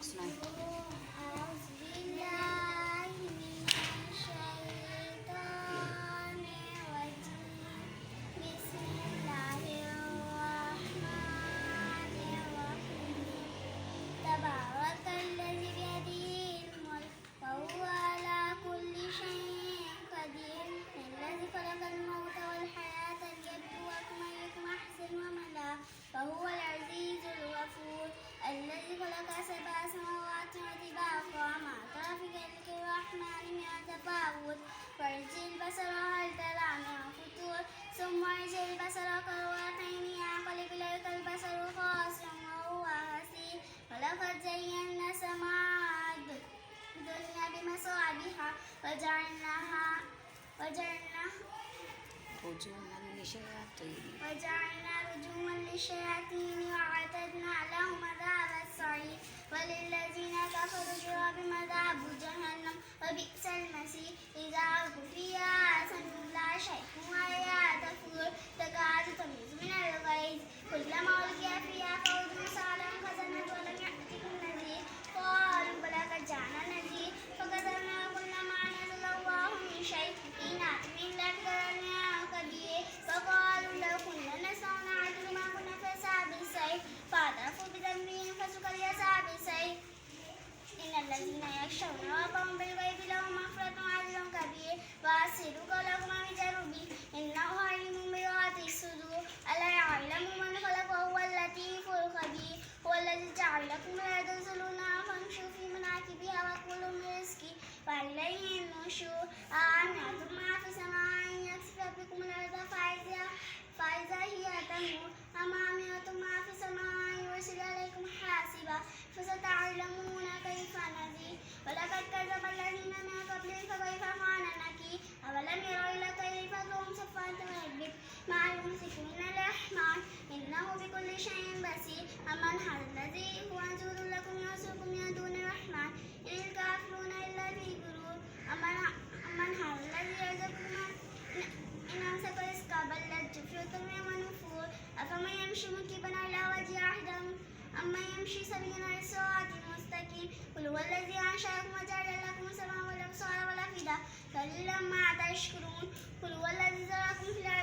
اسمعي. أعوذ بالله من الشيطان الرجيم. بسم الله الرحمن الرحيم. تبارك الذي بيده الملك وهو على كل شيء قدير. الذي خلق الموت والحياة ليبلوكم أيكم أحسن عملا وهو العزيز الغفور. الذي خلق سبع سماوات طباقا ما ترى في خلق الرحمن من تفاوت. فارجع البصر هل ترى من فطور ثم ارجع البصر كرتين ينقلب إليك البصر خاسئا وهو حسير. ولقد زينا السماء الدنيا بمصابيح وجعلنا رجوما رجوما للشياطين وأعتدنا لهم عذاب السعير. وللذين كفروا بربهم عذاب جهنم وبئس المصير. إذا ألقوا فيها سمعوا لا شيء وهي تفور تكاد تميز من الغيظ كلما ألقي فيها فوج سألهم خزنتها ولم يأتكم نذير قالوا بلى قد جاءنا نذير فكذبنا كل ما نزل الله من شيء إن نأتي بالله كبير. فقالوا لو كنا نسمع نعقل ما كنا في أصحاب السعير فاعترفوا بذنبهم فسوقا لأصحاب السعير. إن الذين يخشون ربهم بالغيب لهم مغفرة وأجر كبير. وأسروا قولكم أو اجهروا به إنه عليم بذات الصدور. ألا يعلم من خلق وهو اللطيف الخبير. هو الذي جعل لكم الأرض ذلولا فامشوا في مناكبها وكلوا من رزقه وإليه النشور. أأمنتم ما في السماء أن يخسف بكم الأرض فإذا هي تمور أم أمنتم ما في السماء أن يرسل عليكم حاسبا فستعلمون كيف نذير. ولقد كذب الذين من قبلهم فكيف كان نكير. أولم يروا إلى الطير فوقهم صفات ويكبر ما يمسك من الرحمن إنه بكل شيء بصير. أمن هذا الذي هو جود لكم يرزقكم من دون الرحمن إن الكافرون إلا في غرور. أمن هذا الذي يرزقكم إن أمسك رزقه بل لجوا في عتو ونفور. أفمن يمشي مكبا على وجهه أهدى أمن يمشي سويا على الصراط المستقيم. قل هو الذي أنشأكم وجعل لكم السمع والأبصار والأفئدة قليلا ما تشكرون. قل هو الذي زرعكم في الأرض